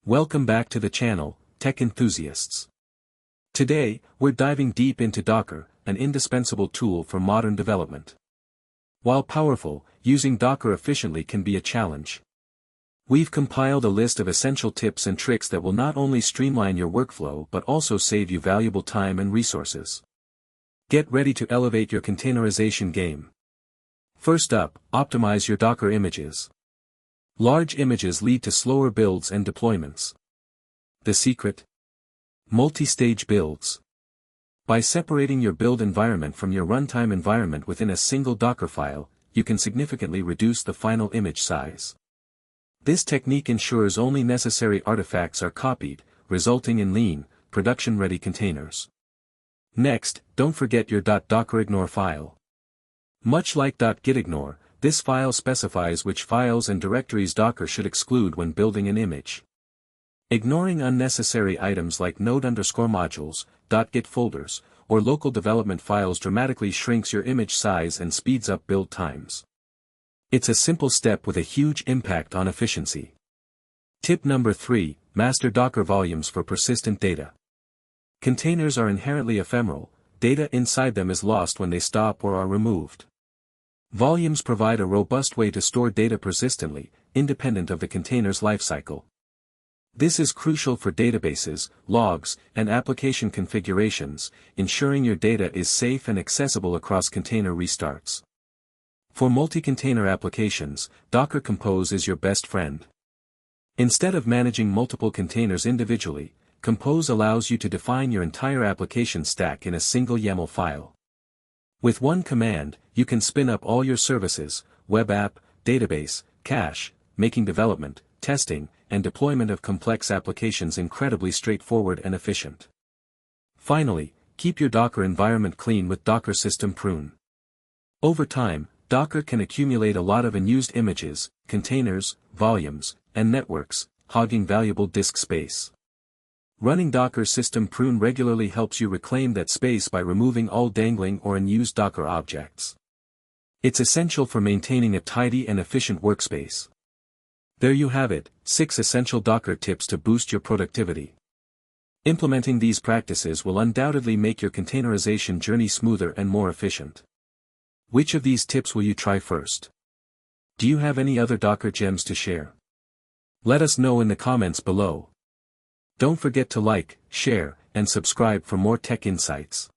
Welcome back to the channel, tech enthusiasts. Today, we're diving deep into Docker, an indispensable tool for modern development. While powerful, using Docker efficiently can be a challenge. We've compiled a list of essential tips and tricks that will not only streamline your workflow but also save you valuable time and resources. Get ready to elevate your containerization game. First up, optimize your Docker images. Large images lead to slower builds and deployments. The secret? Multi-stage builds. By separating your build environment from your runtime environment within a single Docker file, you can significantly reduce the final image size. This technique ensures only necessary artifacts are copied, resulting in lean, production-ready containers. Next, don't forget your .dockerignore file. Much like .gitignore, this file specifies which files and directories Docker should exclude when building an image. Ignoring unnecessary items like node_modules, .git folders, or local development files dramatically shrinks your image size and speeds up build times. It's a simple step with a huge impact on efficiency. Tip number 3, master Docker volumes for persistent data. Containers are inherently ephemeral, data inside them is lost when they stop or are removed. Volumes provide a robust way to store data persistently, independent of the container's lifecycle. This is crucial for databases, logs, and application configurations, ensuring your data is safe and accessible across container restarts. For multi-container applications, Docker Compose is your best friend. Instead of managing multiple containers individually, Compose allows you to define your entire application stack in a single YAML file. With one command, you can spin up all your services, web app, database, cache, making development, testing, and deployment of complex applications incredibly straightforward and efficient. Finally, keep your Docker environment clean with Docker System Prune. Over time, Docker can accumulate a lot of unused images, containers, volumes, and networks, hogging valuable disk space. Running Docker System Prune regularly helps you reclaim that space by removing all dangling or unused Docker objects. It's essential for maintaining a tidy and efficient workspace. There you have it, 6 essential Docker tips to boost your productivity. Implementing these practices will undoubtedly make your containerization journey smoother and more efficient. Which of these tips will you try first? Do you have any other Docker gems to share? Let us know in the comments below. Don't forget to like, share, and subscribe for more tech insights.